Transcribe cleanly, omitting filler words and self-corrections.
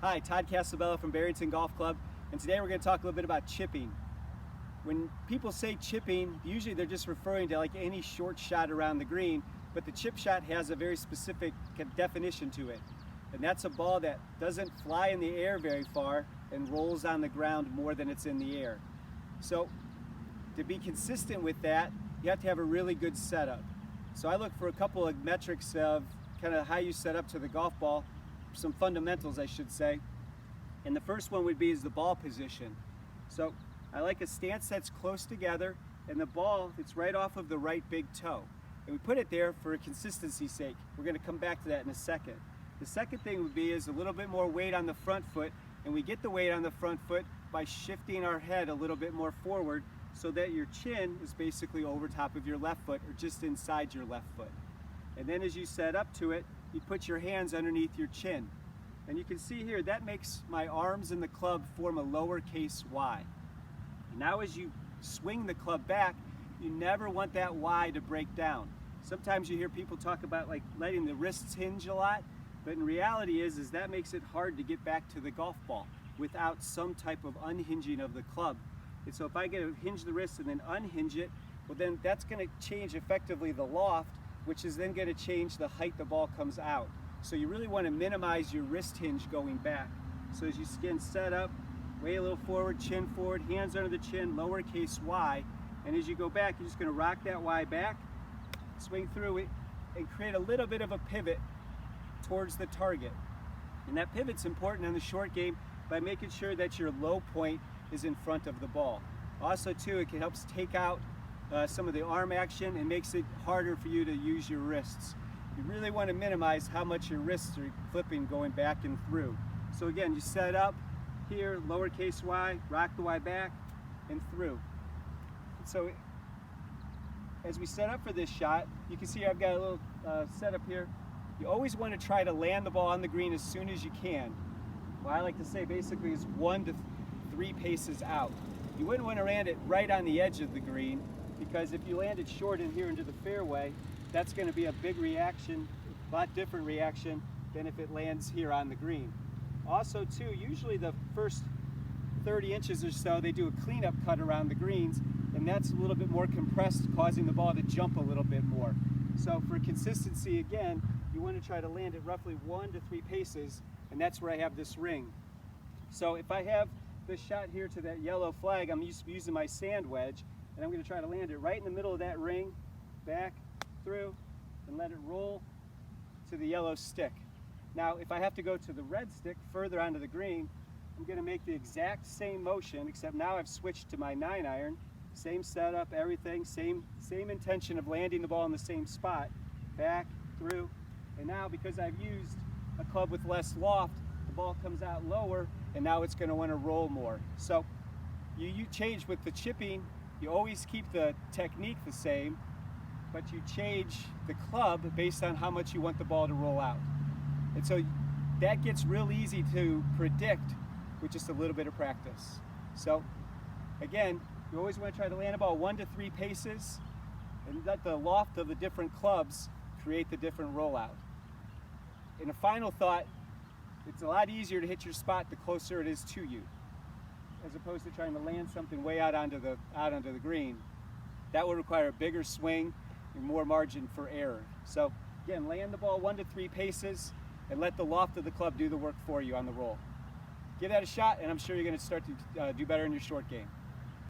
Hi, Todd Casabella from Barrington Golf Club, and today we're going to talk a little bit about chipping. When people say chipping, usually they're just referring to like any short shot around the green, but the chip shot has a very specific definition to it. And that's a ball that doesn't fly in the air very far and rolls on the ground more than it's in the air. So to be consistent with that, you have to have a really good setup. So I look for a couple of metrics of kind of how you set up to the golf ball, some fundamentals I should say. And the first one would be is the ball position. So I like a stance that's close together and the ball that's right off of the right big toe. And we put it there for a consistency's sake. We're going to come back to that in a second. The second thing would be is a little bit more weight on the front foot, and we get the weight on the front foot by shifting our head a little bit more forward so that your chin is basically over top of your left foot or just inside your left foot. And then as you set up to it, you put your hands underneath your chin. And you can see here that makes my arms and the club form a lowercase y. Now as you swing the club back, you never want that y to break down. Sometimes you hear people talk about like letting the wrists hinge a lot, but in reality is that makes it hard to get back to the golf ball without some type of unhinging of the club. And so if I get to hinge the wrist and then unhinge it, well then that's going to change effectively the loft, which is then going to change the height the ball comes out. So you really want to minimize your wrist hinge going back. So as you again set up, way a little forward, chin forward, hands under the chin, lowercase y, and as you go back, you're just going to rock that y back, swing through it, and create a little bit of a pivot towards the target. And that pivot's important in the short game by making sure that your low point is in front of the ball. Also too, it helps take out some of the arm action and makes it harder for you to use your wrists. You really want to minimize how much your wrists are flipping going back and through. So again, you set up here, lowercase y, rock the y back and through. So as we set up for this shot, you can see I've got a little setup here. You always want to try to land the ball on the green as soon as you can. What I like to say basically is 1 to 3 paces out. You wouldn't want to land it right on the edge of the green, because if you land it short in here into the fairway, that's going to be a big reaction, a lot different reaction than if it lands here on the green. Also too, usually the first 30 inches or so, they do a cleanup cut around the greens, and that's a little bit more compressed, causing the ball to jump a little bit more. So for consistency, again, you want to try to land it roughly 1 to 3 paces, and that's where I have this ring. So if I have this shot here to that yellow flag, I'm using my sand wedge, and I'm going to try to land it right in the middle of that ring, back, through, and let it roll to the yellow stick. Now, if I have to go to the red stick further onto the green, I'm going to make the exact same motion, except now I've switched to my 9-iron. Same setup, everything, same intention of landing the ball in the same spot, back, through, and now because I've used a club with less loft, the ball comes out lower, and now it's going to want to roll more. So you change with the chipping, you always keep the technique the same, but you change the club based on how much you want the ball to roll out. And so that gets real easy to predict with just a little bit of practice. So again, you always want to try to land a ball 1 to 3 paces and let the loft of the different clubs create the different rollout. And a final thought, it's a lot easier to hit your spot the closer it is to you, as opposed to trying to land something way out onto the green. That will require a bigger swing and more margin for error. So again, land the ball 1 to 3 paces and let the loft of the club do the work for you on the roll. Give that a shot, and I'm sure you're going to start to do better in your short game.